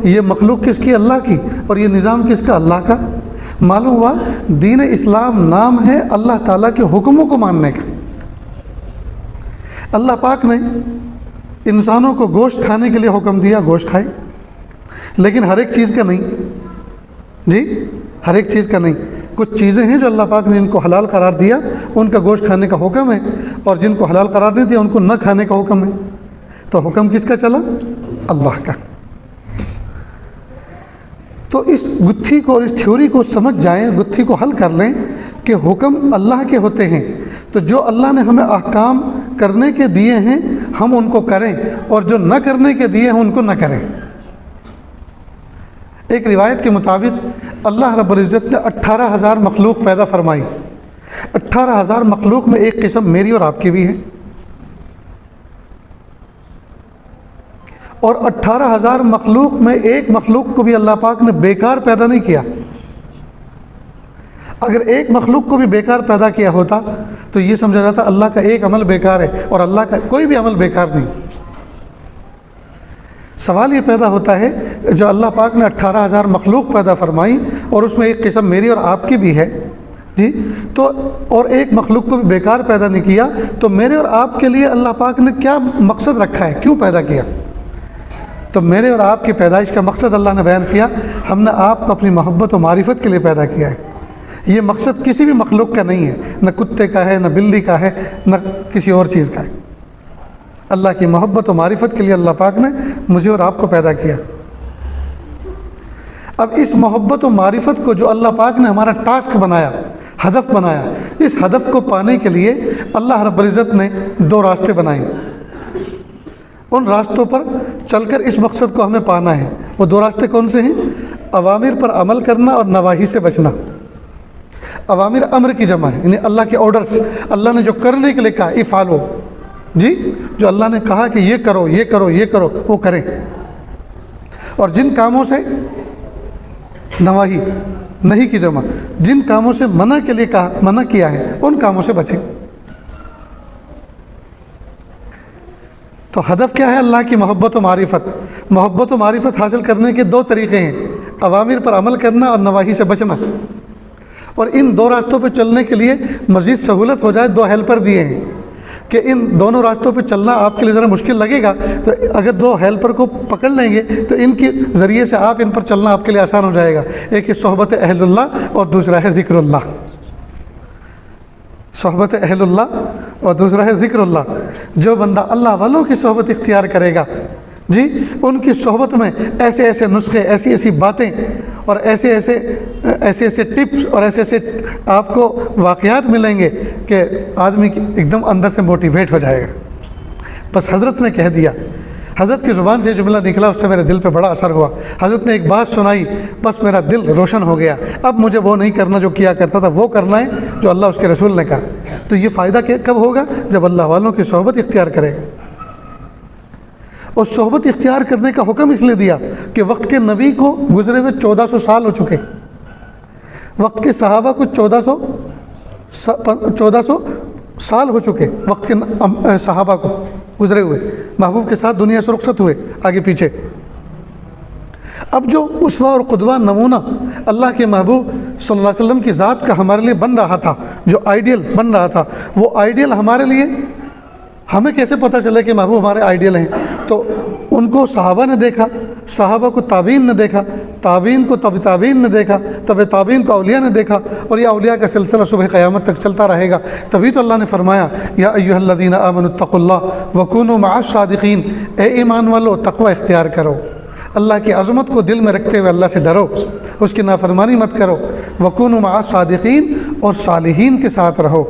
یہ مخلوق کس کی؟ اللہ کی، اور یہ نظام کس کا؟ اللہ کا۔ معلوم ہوا دین اسلام نام ہے اللہ تعالیٰ کے حکموں کو ماننے کا۔ اللہ پاک نے انسانوں کو گوشت کھانے کے لیے حکم دیا، گوشت کھائے، لیکن ہر ایک چیز کا نہیں جی، ہر ایک چیز کا نہیں۔ کچھ چیزیں ہیں جو اللہ پاک نے ان کو حلال قرار دیا، ان کا گوشت کھانے کا حکم ہے، اور جن کو حلال قرار نہیں دیا ان کو نہ کھانے کا حکم ہے۔ تو حکم کس کا چلا؟ اللہ کا۔ تو اس گتھی کو اور اس تھیوری کو سمجھ جائیں، گتھی کو حل کر لیں کہ حکم اللہ کے ہوتے ہیں، تو جو اللہ نے ہمیں احکام کرنے کے دیے ہیں ہم ان کو کریں، اور جو نہ کرنے کے دیے ہیں ان کو نہ کریں۔ ایک روایت کے مطابق اللہ رب العزت نے 18,000 مخلوق پیدا فرمائی۔ 18,000 مخلوق میں ایک قسم میری اور آپ کی بھی ہے، اور 18,000 مخلوق میں ایک مخلوق کو بھی اللہ پاک نے بیکار پیدا نہیں کیا۔ اگر ایک مخلوق کو بھی بیکار پیدا کیا ہوتا تو یہ سمجھا جاتا اللہ کا ایک عمل بیکار ہے، اور اللہ کا کوئی بھی عمل بیکار نہیں۔ سوال یہ پیدا ہوتا ہے جو اللہ پاک نے 18,000 مخلوق پیدا فرمائی اور اس میں ایک قسم میری اور آپ کی بھی ہے جی، تو اور ایک مخلوق کو بھی بیکار پیدا نہیں کیا، تو میرے اور آپ کے لیے اللہ پاک نے کیا مقصد رکھا ہے، کیوں پیدا کیا؟ تو میرے اور آپ کی پیدائش کا مقصد اللہ نے بیان کیا، ہم نے آپ کو اپنی محبت و معرفت کے لیے پیدا کیا ہے۔ یہ مقصد کسی بھی مخلوق کا نہیں ہے، نہ کتے کا ہے، نہ بلی کا ہے، نہ کسی اور چیز کا ہے۔ اللہ کی محبت و معرفت کے لیے اللہ پاک نے مجھے اور آپ کو پیدا کیا۔ اب اس محبت و معرفت کو جو اللہ پاک نے ہمارا ٹاسک بنایا، ہدف بنایا، اس ہدف کو پانے کے لیے اللہ رب العزت نے 2 راستے بنائے۔ ان راستوں پر چل کر اس مقصد کو ہمیں پانا ہے۔ وہ 2 راستے کون سے ہیں؟ اوامر پر عمل کرنا اور نواہی سے بچنا۔ اوامر امر کی جمع ہے، یعنی اللہ کے آرڈرز، اللہ نے جو کرنے کے لیے کہا افعلوا جی، جو اللہ نے کہا کہ یہ کرو یہ کرو یہ کرو وہ کریں، اور جن کاموں سے نواہی نہیں کی جمع، جن کاموں سے منع کے لیے کہا، منع کیا ہے ان کاموں سے بچیں۔ تو ہدف کیا ہے؟ اللہ کی محبت و معرفت۔ محبت و معرفت حاصل کرنے کے 2 طریقے ہیں، اوامر پر عمل کرنا اور نواہی سے بچنا۔ اور ان 2 راستوں پہ چلنے کے لیے مزید سہولت ہو جائے 2 ہیلپر دیے ہیں کہ ان دونوں راستوں پہ چلنا آپ کے لیے ذرا مشکل لگے گا، تو اگر 2 ہیلپر کو پکڑ لیں گے تو ان کے ذریعے سے آپ ان پر چلنا آپ کے لیے آسان ہو جائے گا۔ ایک ہے صحبت اہل اللہ اور دوسرا ہے ذکر اللہ۔ صحبت اہل اللہ اور دوسرا ہے ذکر اللہ۔ جو بندہ اللہ والوں کی صحبت اختیار کرے گا جی، ان کی صحبت میں ایسے ایسے نسخے، ایسی ایسی باتیں اور ایسے ایسے ٹپس اور ایسے ایسے آپ کو واقعات ملیں گے کہ آدمی ایک دم اندر سے موٹیویٹ ہو جائے گا۔ بس حضرت نے کہہ دیا، حضرت کی زبان سے جملہ نکلا، اس سے میرے دل پہ بڑا اثر ہوا۔ حضرت نے ایک بات سنائی، بس میرا دل روشن ہو گیا، اب مجھے وہ نہیں کرنا جو کیا کرتا تھا، وہ کرنا ہے جو اللہ اس کے رسول نے کہا۔ تو یہ فائدہ کب ہوگا؟ جب اللہ والوں کی صحبت اختیار کرے گا۔ اور صحبت اختیار کرنے کا حکم اس لیے دیا کہ وقت کے نبی کو گزرے ہوئے 1400 سال ہو چکے، وقت کے صحابہ کو 1400 سال ہو چکے، وقت کے صحابہ کو گزرے ہوئے، محبوب کے ساتھ دنیا سے رخصت ہوئے آگے پیچھے۔ اب جو اسوہ اور قدوہ نمونہ اللہ کے محبوب صلی اللہ علیہ وسلم کی ذات کا ہمارے لیے بن رہا تھا، جو آئیڈیل بن رہا تھا، وہ آئیڈیل ہمارے لیے ہمیں کیسے پتہ چلے کہ محبوب ہمارے آئیڈیل ہیں؟ تو ان کو صحابہ نے دیکھا، صحابہ کو تابعین نے دیکھا، تابعین کو تابعین نے دیکھا، تابعین کو اولیاء نے دیکھا، اور یہ اولیاء کا سلسلہ صبح قیامت تک چلتا رہے گا۔ تبھی تو اللہ نے فرمایا یا ایھا الذین آمنوا اتقوا اللہ وکونوا مع الصادقین، اے ایمان والو تقوی اختیار کرو، اللہ کی عظمت کو دل میں رکھتے ہوئے اللہ سے ڈرو، اس کی نافرمانی مت کرو، وکونوا مع الصادقین، اور صالحین کے ساتھ رہو۔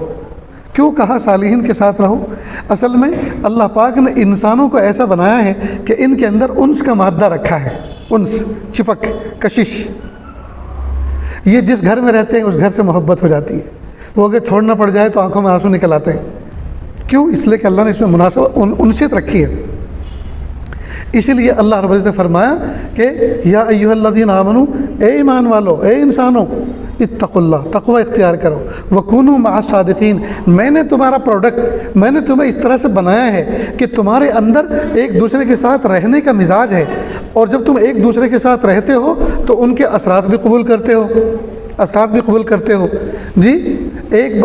کیوں کہا صالحین کے ساتھ رہو؟ اصل میں اللہ پاک نے انسانوں کو ایسا بنایا ہے کہ ان کے اندر انس کا مادہ رکھا ہے، انس، چپک، کشش۔ یہ جس گھر میں رہتے ہیں اس گھر سے محبت ہو جاتی ہے، وہ اگر چھوڑنا پڑ جائے تو آنکھوں میں آنسو نکل آتے ہیں۔ کیوں؟ اس لیے کہ اللہ نے اس میں مناسب انسیت رکھی ہے۔ اسی لیے اللہ رب العزت نے فرمایا کہ یا ایھا الذین آمنوا، اے ایمان والو، اے انسانوں، اتقوا اللہ، تقوی اختیار کرو، وکونوا مع الصادقین، میں نے تمہارا پروڈکٹ، میں نے تمہیں اس طرح سے بنایا ہے کہ تمہارے اندر ایک دوسرے کے ساتھ رہنے کا مزاج ہے، اور جب تم ایک دوسرے کے ساتھ رہتے ہو تو ان کے اثرات بھی قبول کرتے ہو، اثرات بھی قبول کرتے ہو جی۔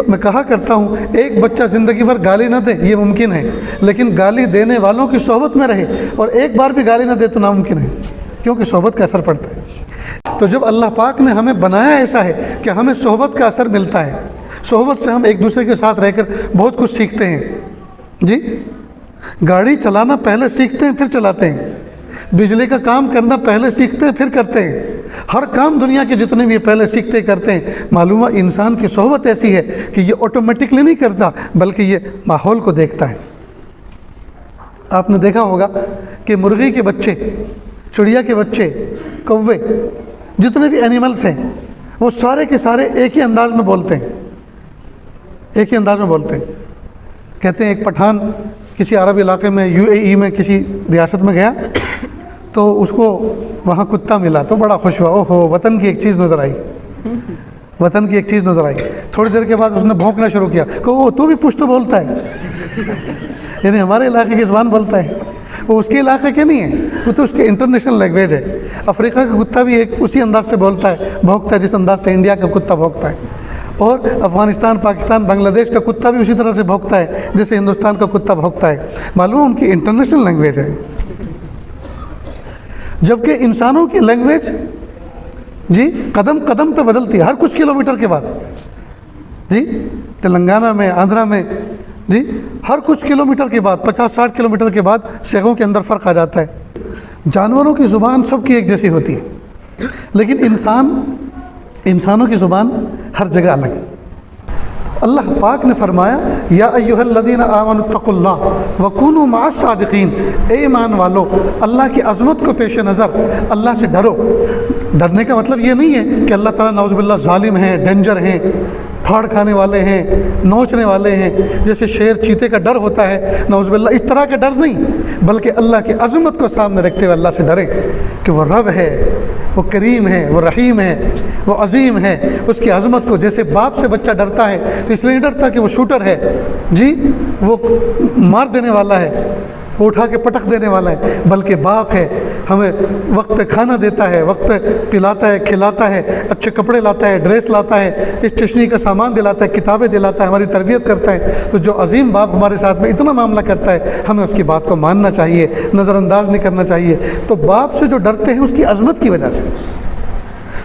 میں کہا کرتا ہوں ایک بچہ زندگی بھر گالی نہ دے یہ ممکن ہے، لیکن گالی دینے والوں کی صحبت میں رہے اور ایک بار بھی گالی نہ دے تو ناممکن ہے، کیونکہ صحبت کا اثر پڑتا ہے۔ تو جب اللہ پاک نے ہمیں بنایا ایسا ہے کہ ہمیں صحبت کا اثر ملتا ہے، صحبت سے ہم ایک دوسرے کے ساتھ رہ کر بہت کچھ سیکھتے ہیں جی۔ گاڑی چلانا پہلے سیکھتے ہیں پھر چلاتے ہیں، بجلی کا کام کرنا پہلے سیکھتے ہیں پھر کرتے ہیں، ہر کام دنیا کے جتنے بھی پہلے سیکھتے کرتے ہیں۔ معلوم ہے انسان کی صحبت ایسی ہے کہ یہ آٹومیٹکلی نہیں کرتا بلکہ یہ ماحول کو دیکھتا ہے۔ آپ نے دیکھا ہوگا کہ مرغی کے بچے، چڑیا کے بچے، کوے، جتنے بھی اینیملس ہیں وہ سارے کے سارے ایک ہی انداز میں بولتے ہیں، ایک ہی انداز میں بولتے ہیں۔ کہتے ہیں ایک پٹھان کسی عرب علاقے میں UAE میں کسی ریاست میں گیا تو اس کو وہاں کتا ملا تو بڑا خوش ہوا، اوہو وطن کی ایک چیز نظر آئی، وطن کی ایک چیز نظر آئی۔ تھوڑی دیر کے بعد اس نے بھونکنا شروع کیا کہ وہ تو بھی پشتو بولتا ہے، یعنی ہمارے علاقے کی زبان بولتا ہے، وہ اس کے علاقے کے نہیں ہے، وہ تو اس کے انٹرنیشنل لینگویج ہے۔ افریقہ کا کتا بھی ایک اسی انداز سے بولتا ہے، بھونکتا ہے جس انداز سے انڈیا کا کتا بھونکتا ہے، اور افغانستان، پاکستان، بنگلہ دیش کا کتا بھی اسی طرح سے بھونکتا ہے جیسے ہندوستان کا کتا بھونکتا ہے۔ معلوم ان کی انٹرنیشنل لینگویج ہے، جبکہ انسانوں کی لینگویج جی قدم قدم پہ بدلتی ہے، ہر کچھ کلومیٹر کے بعد جی۔ تلنگانہ میں، آندھرا میں جی ہر کچھ کلومیٹر کے بعد، 50-60 کلومیٹر کے بعد صیغوں کے اندر فرق آ جاتا ہے۔ جانوروں کی زبان سب کی ایک جیسی ہوتی ہے، لیکن انسانوں کی زبان ہر جگہ الگ ہے۔ اللہ پاک نے فرمایا یا ایھا الذین آمنوا اتقوا اللہ وکونوا مع الصادقین، اے ایمان والو اللہ کی عظمت کو پیش نظر اللہ سے ڈرو۔ ڈرنے کا مطلب یہ نہیں ہے کہ اللہ تعالیٰ نعوذ باللہ ظالم ہیں، ڈینجر ہیں، پھاڑ کھانے والے ہیں، نوچنے والے ہیں، جیسے شیر چیتے کا ڈر ہوتا ہے نعوذ باللہ، اس طرح کا ڈر نہیں، بلکہ اللہ کی عظمت کو سامنے رکھتے ہوئے اللہ سے ڈریں کہ وہ رب ہے، وہ کریم ہے، وہ رحیم ہے، وہ عظیم ہے۔ اس کی عظمت کو، جیسے باپ سے بچہ ڈرتا ہے تو اس لیے نہیں ڈرتا کہ وہ شوٹر ہے جی، وہ مار دینے والا ہے، وہ اٹھا کے پٹک دینے والا ہے، بلکہ باپ ہے، ہمیں وقت پہ کھانا دیتا ہے، وقت پہ پلاتا ہے، کھلاتا ہے، اچھے کپڑے لاتا ہے، ڈریس لاتا ہے، اسٹیشنری کا سامان دلاتا ہے، کتابیں دلاتا ہے، ہماری تربیت کرتا ہے۔ تو جو عظیم باپ ہمارے ساتھ میں اتنا معاملہ کرتا ہے، ہمیں اس کی بات کو ماننا چاہیے، نظر انداز نہیں کرنا چاہیے۔ تو باپ سے جو ڈرتے ہیں اس کی عظمت کی وجہ سے،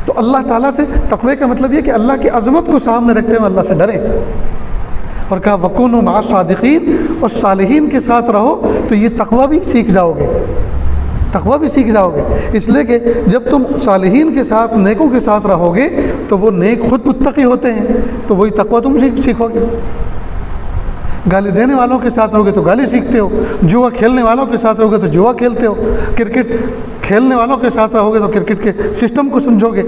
تو اللہ تعالیٰ سے تقوی کا مطلب یہ کہ اللہ کی عظمت کو سامنے رکھتے ہوئے اللہ سے ڈریں، اور کہا وکونوا مع الصادقین، اور صالحین کے ساتھ رہو تو یہ تقوی بھی سیکھ جاؤ گے، تقوی بھی سیکھ جاؤ گے۔ اس لیے کہ جب تم صالحین کے ساتھ، نیکوں کے ساتھ رہو گے تو وہ نیک خود متقی ہوتے ہیں، تو وہی تقوی تم سیکھو گے۔ گالی دینے والوں کے ساتھ رہو گے تو گالی سیکھتے ہو، جوا کھیلنے والوں کے ساتھ رہو گے تو جوا کھیلتے ہو، کرکٹ کھیلنے والوں کے ساتھ رہو گے تو کرکٹ کے سسٹم کو سمجھو گے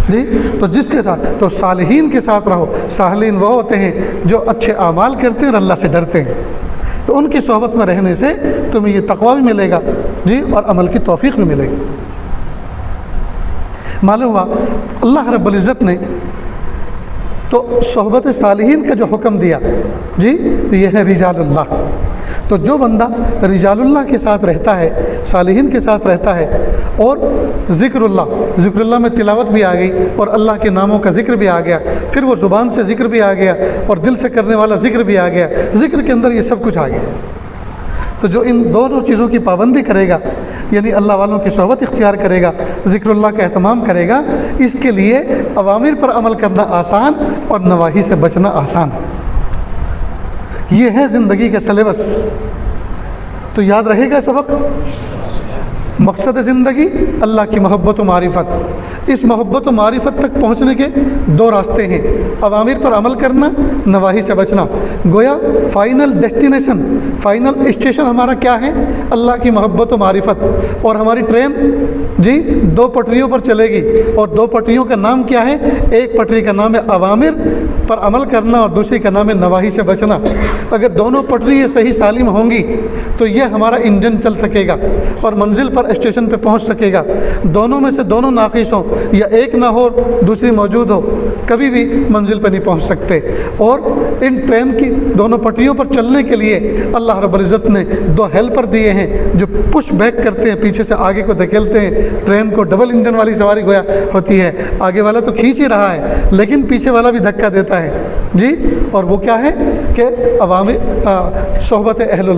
جی۔ تو جس کے ساتھ، تو صالحین کے ساتھ رہو۔ صالحین وہ ہوتے ہیں جو اچھے اعمال کرتے ہیں اور اللہ سے ڈرتے ہیں، تو ان کی صحبت میں رہنے سے تمہیں یہ تقوی بھی ملے گا جی، اور عمل کی توفیق بھی ملے گی۔ معلوم ہوا اللہ رب العزت نے تو صحبت صالحین کا جو حکم دیا جی، یہ ہے رجال اللہ۔ تو جو بندہ رجال اللہ کے ساتھ رہتا ہے، صالحین کے ساتھ رہتا ہے، اور ذکر اللہ میں تلاوت بھی آ گئی اور اللہ کے ناموں کا ذکر بھی آ گیا، پھر وہ زبان سے ذکر بھی آ گیا اور دل سے کرنے والا ذکر بھی آ گیا، ذکر کے اندر یہ سب کچھ آ گیا۔ تو جو ان دونوں چیزوں کی پابندی کرے گا، یعنی اللہ والوں کی صحبت اختیار کرے گا، ذکر اللہ کا اہتمام کرے گا، اس کے لیے اوامر پر عمل کرنا آسان اور نواہی سے بچنا آسان۔ یہ ہے زندگی کا سلیبس۔ تو یاد رہے گا سبق، مقصد زندگی اللہ کی محبت و معرفت۔ اس محبت و معرفت تک پہنچنے کے دو راستے ہیں، اوامر پر عمل کرنا، نواہی سے بچنا۔ گویا فائنل ڈیسٹینیشن، فائنل اسٹیشن ہمارا کیا ہے؟ اللہ کی محبت و معرفت۔ اور ہماری ٹرین جی دو پٹریوں پر چلے گی، اور دو پٹریوں کا نام کیا ہے؟ ایک پٹری کا نام ہے اوامر پر عمل کرنا اور دوسری کا نام ہے نواہی سے بچنا۔ اگر دونوں پٹری صحیح سالم ہوں گی تو یہ ہمارا انجن چل سکے گا اور منزل پر اسٹیشن پہ پہنچ سکے گا، دونوں میں سے دونوں ناقص ہوں یا ایک نہ ہو دوسری موجود ہو، کبھی بھی منزل پہ نہیں پہنچ سکتے۔ اور ان ٹرین کی دونوں پٹریوں پر چلنے کے لیے اللہ رب العزت نے 2 ہیلپر دیے ہیں جو پش بیک کرتے ہیں، پیچھے سے آگے کو دھکیلتے ہیں۔ ٹرین کو ڈبل انجن والی سواری گویا ہوتی ہے، آگے والا تو کھینچ ہی رہا ہے لیکن پیچھے والا بھی دھکا دیتا ہے جی۔ اور وہ کیا ہے کہ عوامی صحبت اہل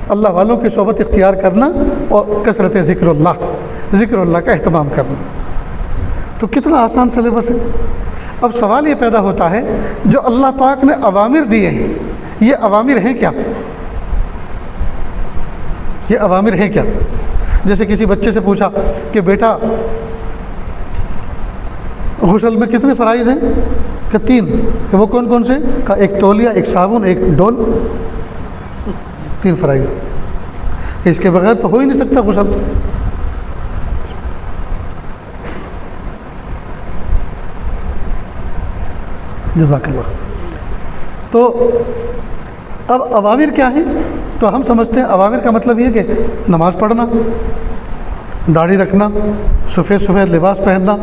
اللہ والوں کی صحبت اختیار کرنا اور کثرت ذکر اللہ کا اہتمام کرنا۔ تو کتنا آسان سلیبس ہے۔ اب سوال یہ پیدا ہوتا ہے جو اللہ پاک نے اوامر دیے ہیں، یہ اوامر ہیں کیا؟ یہ اوامر ہیں کیا؟ جیسے کسی بچے سے پوچھا کہ بیٹا غسل میں کتنے فرائض ہیں؟ کہ 3۔ کہ وہ کون کون سے؟ کہ ایک تولیہ، ایک صابن، ایک ڈول، 3 فرائض۔ کہ اس کے بغیر تو ہو ہی نہیں سکتا غسل۔ جزاک اللہ۔ تو اب اوامر کیا ہیں؟ تو ہم سمجھتے ہیں اوامر کا مطلب یہ کہ نماز پڑھنا، داڑھی رکھنا، سفید لباس پہننا،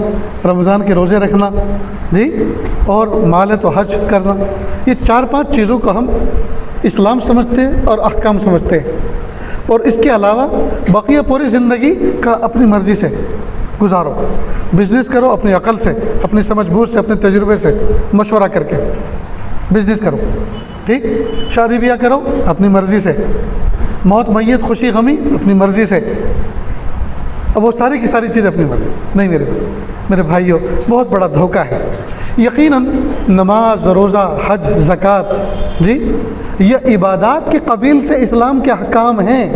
رمضان کے روزے رکھنا جی، اور مال ہے تو حج کرنا۔ یہ 4-5 چیزوں کو ہم اسلام سمجھتے ہیں اور احکام سمجھتے ہیں، اور اس کے علاوہ بقیہ پوری زندگی کا اپنی مرضی سے گزارو، بزنس کرو اپنی عقل سے، اپنی سمجھ بوجھ سے، اپنے تجربے سے مشورہ کر کے بزنس کرو، ٹھیک، شادی بیاہ کرو اپنی مرضی سے، موت میت خوشی غمی اپنی مرضی سے۔ اب وہ ساری کی ساری چیزیں اپنی مرضی نہیں۔ میرے بھائیوں، بہت بڑا دھوکہ ہے۔ یقیناً نماز، روزہ، حج، زکوٰۃ جی، یہ عبادات کے قبیل سے اسلام کے احکام ہیں،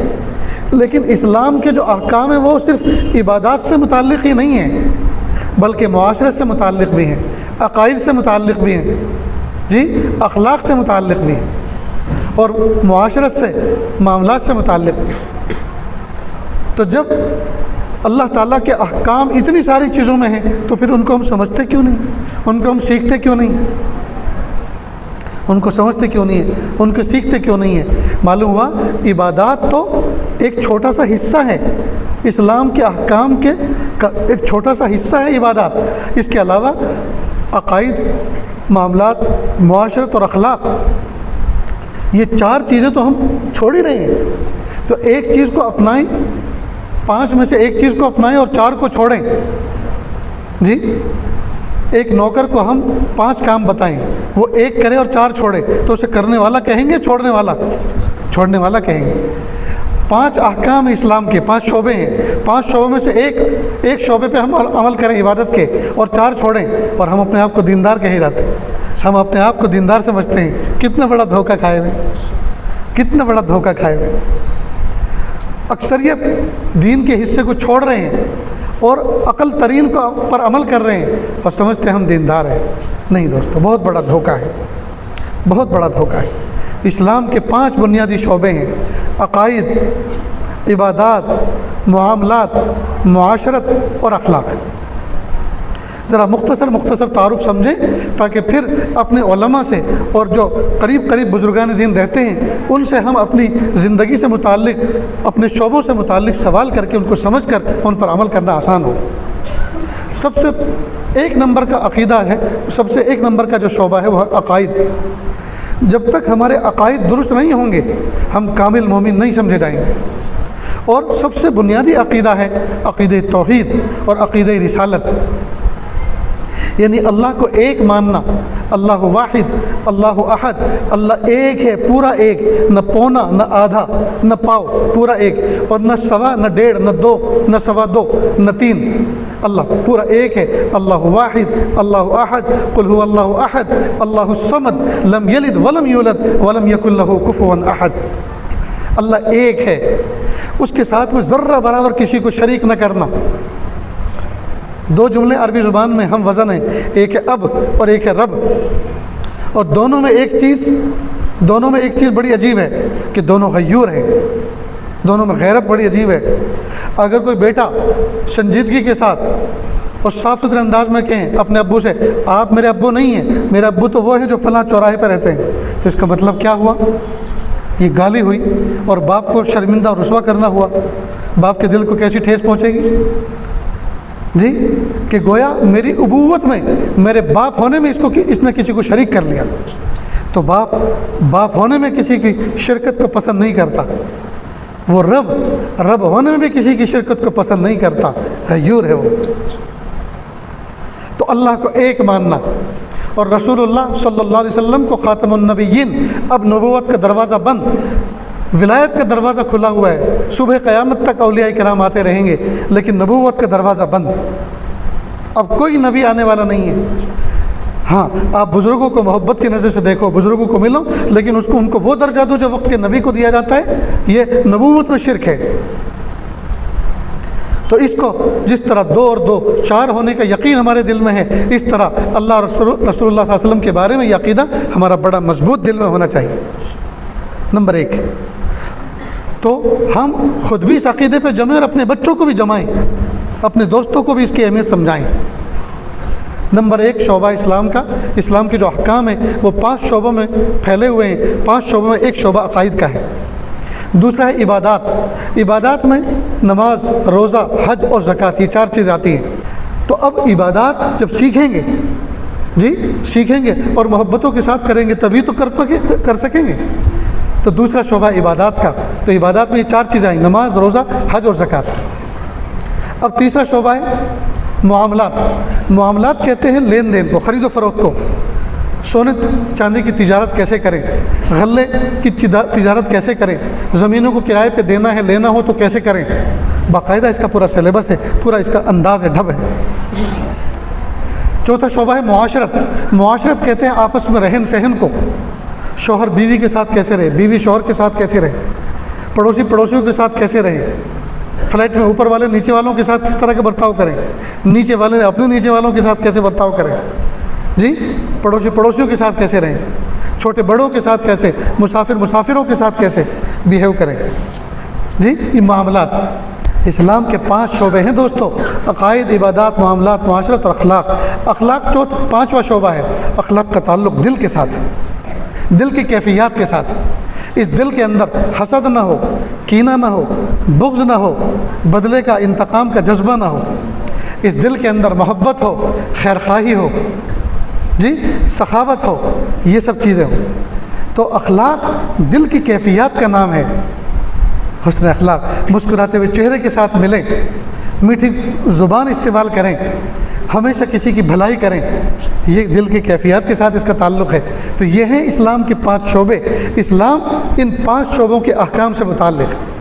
لیکن اسلام کے جو احکام ہیں وہ صرف عبادات سے متعلق ہی نہیں ہیں، بلکہ معاشرت سے متعلق بھی ہیں، عقائد سے متعلق بھی ہیں جی، اخلاق سے متعلق بھی ہیں، اور معاشرت سے، معاملات سے متعلق بھی ہیں۔ تو جب اللہ تعالیٰ کے احکام اتنی ساری چیزوں میں ہیں تو پھر ان کو ہم سمجھتے کیوں نہیں؟ ان کو ہم سیکھتے کیوں نہیں؟ ان کو سمجھتے کیوں نہیں ہیں؟ ان کو سیکھتے کیوں نہیں ہیں؟ معلوم ہوا عبادات تو ایک چھوٹا سا حصہ ہے، اسلام کے احکام کے ایک چھوٹا سا حصہ ہے عبادات۔ اس کے علاوہ عقائد، معاملات، معاشرت اور اخلاق، یہ 4 چیزیں تو ہم چھوڑ ہی رہے ہیں۔ تو ایک چیز کو اپنائیں، 5 میں سے ایک چیز کو اپنائیں اور 4 کو چھوڑیں جی۔ ایک نوکر کو ہم 5 کام بتائیں، وہ 1 کرے اور 4 چھوڑے تو اسے کرنے والا کہیں گے، چھوڑنے والا کہیں گے۔ 5 احکام اسلام کے، 5 شعبے ہیں، 5 شعبوں میں سے ایک شعبے پہ ہم عمل کریں عبادت کے اور 4 چھوڑیں، اور ہم اپنے آپ کو دیندار کہے جاتے ہیں، ہم اپنے آپ کو دیندار سمجھتے ہیں۔ کتنا بڑا دھوکہ کھائے ہوئے، کتنا بڑا دھوکہ کھائے ہوئے۔ اکثریت دین کے حصے کو چھوڑ رہے ہیں اور عقل ترین پر عمل کر رہے ہیں اور سمجھتے ہیں ہم دیندار ہیں۔ نہیں دوستو، بہت بڑا دھوکہ ہے، بہت بڑا دھوکہ ہے۔ اسلام کے 5 بنیادی شعبے ہیں: عقائد، عبادات، معاملات، معاشرت اور اخلاق۔ ذرا مختصر تعارف سمجھیں تاکہ پھر اپنے علماء سے اور جو قریب بزرگان دین رہتے ہیں ان سے ہم اپنی زندگی سے متعلق، اپنے شعبوں سے متعلق سوال کر کے ان کو سمجھ کر ان پر عمل کرنا آسان ہو۔ سب سے 1 نمبر کا عقیدہ ہے، سب سے 1 نمبر کا جو شعبہ ہے وہ ہے عقائد۔ جب تک ہمارے عقائد درست نہیں ہوں گے ہم کامل مومن نہیں سمجھے جائیں گے۔ اور سب سے بنیادی عقیدہ ہے عقیدہ توحید اور عقیدہ رسالت، یعنی اللہ کو ایک ماننا، اللہ واحد، اللہ احد، اللہ ایک ہے، پورا ایک، نہ پونا نہ آدھا نہ پاؤ، پورا ایک، اور نہ سوا نہ 1.5 نہ 2 نہ سوا 2 نہ 3، اللہ پورا ایک ہے۔ اللہ واحد، اللہ احد، قل هو اللہ احد، اللہ الصمد، لم یلد ولم یولد ولم یکن له کفوا احد۔ اللہ ایک ہے، اس کے ساتھ میں ذرہ برابر کسی کو شریک نہ کرنا۔ 2 جملے عربی زبان میں ہم وزن ہیں، ایک ہے اب اور ایک ہے رب، اور دونوں میں ایک چیز بڑی عجیب ہے کہ دونوں غیور ہیں، دونوں میں غیرت بڑی عجیب ہے۔ اگر کوئی بیٹا سنجیدگی کے ساتھ اور صاف ستھرے انداز میں کہیں اپنے ابو سے، آپ میرے ابو نہیں ہیں، میرے ابو تو وہ ہیں جو فلاں چوراہے پہ رہتے ہیں، تو اس کا مطلب کیا ہوا؟ یہ گالی ہوئی اور باپ کو شرمندہ اور رسوا کرنا ہوا۔ باپ کے دل کو کیسی ٹھیس پہنچے گی جی، کہ گویا میری ابوت میں، میرے باپ ہونے میں اس نے کسی کو شریک کر لیا۔ تو باپ ہونے میں کسی کی شرکت کو پسند نہیں کرتا، وہ رب ہونے میں بھی کسی کی شرکت کو پسند نہیں کرتا، غیور ہے وہ۔ تو اللہ کو ایک ماننا، اور رسول اللہ صلی اللہ علیہ وسلم کو خاتم النبیین، اب نبوت کا دروازہ بند، ولایت کا دروازہ کھلا ہوا ہے، صبح قیامت تک اولیاء کرام آتے رہیں گے، لیکن نبوت کا دروازہ بند، اب کوئی نبی آنے والا نہیں ہے۔ ہاں، آپ بزرگوں کو محبت کی نظر سے دیکھو، بزرگوں کو ملو، لیکن ان کو وہ درجہ دو جو وقت کے نبی کو دیا جاتا ہے، یہ نبوت میں شرک ہے۔ تو اس کو جس طرح 2 اور 2 4 ہونے کا یقین ہمارے دل میں ہے، اس طرح اللہ رسول اللہ صلی اللہ علیہ وسلم کے بارے میں یہ عقیدہ ہمارا بڑا مضبوط دل میں ہونا چاہیے۔ نمبر 1، تو ہم خود بھی اس عقیدے پہ جمیں اور اپنے بچوں کو بھی جمائیں، اپنے دوستوں کو بھی اس کی اہمیت سمجھائیں۔ نمبر 1 شعبہ اسلام کا، اسلام کے جو احکام ہیں وہ 5 شعبوں میں پھیلے ہوئے ہیں، 5 شعبوں میں ایک شعبہ عقائد کا ہے۔ دوسرا ہے عبادات، عبادات میں نماز، روزہ، حج اور زکوٰۃ، یہ 4 چیزیں آتی ہیں۔ تو اب عبادات جب سیکھیں گے اور محبتوں کے ساتھ کریں گے تبھی تو کر سکیں گے۔ تو دوسرا شعبہ عبادات کا، تو عبادات میں یہ 4 چیزیں آئیں، نماز، روزہ، حج اور زکوٰۃ۔ اب تیسرا شعبہ ہے معاملات، معاملات کہتے ہیں لین دین کو، خرید و فروخت کو، سونے چاندی کی تجارت کیسے کریں، غلے کی تجارت کیسے کریں، زمینوں کو کرائے پہ دینا ہے لینا ہو تو کیسے کریں، باقاعدہ اس کا پورا سلیبس ہے، پورا اس کا انداز ہے، ڈھب ہے۔ چوتھا شعبہ ہے معاشرت، معاشرت کہتے ہیں آپس میں رہن سہن کو، شوہر بیوی کے ساتھ کیسے رہے، بیوی شوہر کے ساتھ کیسے رہے، پڑوسی پڑوسیوں کے ساتھ کیسے رہے، فلیٹ میں اوپر والے نیچے والوں کے ساتھ کس طرح کا برتاؤ کریں، نیچے والے اپنے نیچے والوں کے ساتھ کیسے برتاؤ کریں، جی پڑوسی پڑوسیوں کے ساتھ کیسے رہیں، چھوٹے بڑوں کے ساتھ کیسے، مسافر مسافروں کے ساتھ کیسے بیہیو کریں، جی یہ معاملات۔ اسلام کے 5 شعبے ہیں دوستو، عقائد، عبادات، معاملات، معاشرت اور اخلاق۔ اخلاق 5واں شعبہ ہے، اخلاق کا تعلق دل کے ساتھ، دل کی کیفیات کے ساتھ۔ اس دل کے اندر حسد نہ ہو، کینہ نہ ہو، بغض نہ ہو، بدلے کا انتقام کا جذبہ نہ ہو، اس دل کے اندر محبت ہو، خیر خواہی ہو، جی سخاوت ہو، یہ سب چیزیں ہوں۔ تو اخلاق دل کی کیفیات کا نام ہے، حسن اخلاق، مسکراتے ہوئے چہرے کے ساتھ ملیں، میٹھی زبان استعمال کریں، ہمیشہ کسی کی بھلائی کریں، یہ دل کی کیفیات کے ساتھ اس کا تعلق ہے۔ تو یہ ہیں اسلام کے 5 شعبے۔ اسلام ان 5 شعبوں کے احکام سے متعلق ہے۔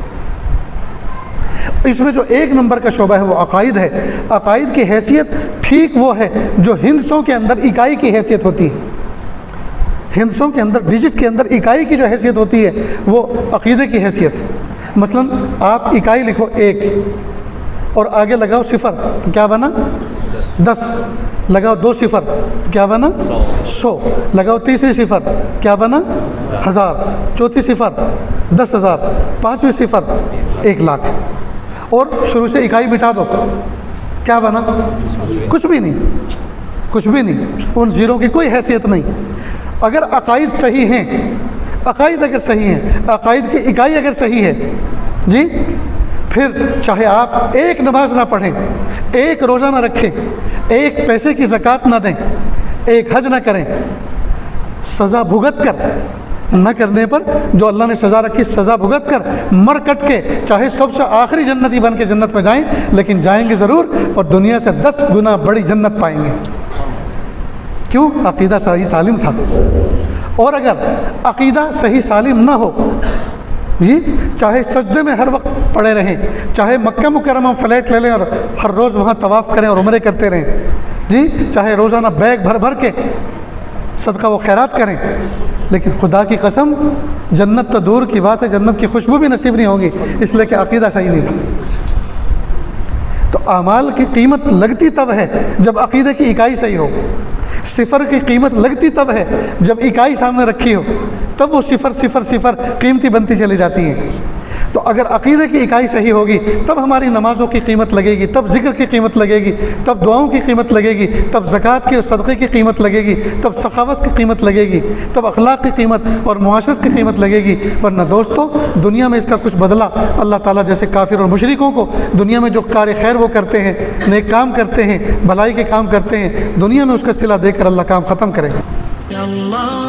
اس میں جو 1 نمبر کا شعبہ ہے وہ عقائد ہے۔ عقائد کی حیثیت ٹھیک وہ ہے جو ہندسوں کے اندر اکائی کی حیثیت ہوتی ہے، ہندسوں کے اندر ڈیجٹ کے اندر اکائی کی جو حیثیت ہوتی ہے وہ عقیدے کی حیثیت ہے۔ مثلا آپ اکائی لکھو 1 اور آگے لگاؤ 0 تو کیا بنا 10، لگاؤ 2 0 تو کیا بنا 100، لگاؤ تیسری 0 کیا بنا 1000، چوتھی 0 10,000، پانچویں 0 1,00,000، اور شروع سے اکائی مٹا دو کیا بنا کچھ بھی نہیں، ان زیروں کی کوئی حیثیت نہیں۔ اگر عقائد صحیح ہیں، عقائد اگر صحیح ہیں، عقائد کی اکائی اگر صحیح ہے جی، پھر چاہے آپ 1 نماز نہ پڑھیں، 1 روزہ نہ رکھیں، 1 پیسے کی زکوٰۃ نہ دیں، 1 حج نہ کریں، سزا بھگت کر، نہ کرنے پر جو اللہ نے سزا رکھی سزا بھگت کر مر کٹ کے چاہے سب سے آخری جنتی بن کے جنت میں جائیں، لیکن جائیں گے ضرور اور دنیا سے 10 گنا بڑی جنت پائیں گے۔ کیوں؟ عقیدہ صحیح سالم تھا۔ اور اگر عقیدہ صحیح سالم نہ ہو جی، چاہے سجدے میں ہر وقت پڑے رہیں، چاہے مکہ مکرمہ فلیٹ لے لیں اور ہر روز وہاں طواف کریں اور عمرے کرتے رہیں جی، چاہے روزانہ بیگ بھر بھر کے صدقہ و خیرات کریں، لیکن خدا کی قسم جنت تو دور کی بات ہے، جنت کی خوشبو بھی نصیب نہیں ہوگی، اس لیے کہ عقیدہ صحیح نہیں تھا۔ تو اعمال کی قیمت لگتی تب ہے جب عقیدے کی اکائی صحیح ہو، 0 کی قیمت لگتی تب ہے جب اکائی سامنے رکھی ہو، تب وہ 0 0 0 قیمتی بنتی چلی جاتی ہیں۔ تو اگر عقیدے کی اکائی صحیح ہوگی تب ہماری نمازوں کی قیمت لگے گی، تب ذکر کی قیمت لگے گی، تب دعاؤں کی قیمت لگے گی، تب زکوٰۃ کے اور صدقے کی قیمت لگے گی، تب سخاوت کی قیمت لگے گی، تب اخلاق کی قیمت اور معاشرت کی قیمت لگے گی۔ ورنہ دوستو دنیا میں اس کا کچھ بدلہ اللہ تعالیٰ جیسے کافر اور مشرکوں کو دنیا میں جو کار خیر وہ کرتے ہیں، نیک کام کرتے ہیں، بھلائی کے کام کرتے ہیں، دنیا میں اس کا صلہ دے کر اللہ کام ختم کرے گا۔ اللہ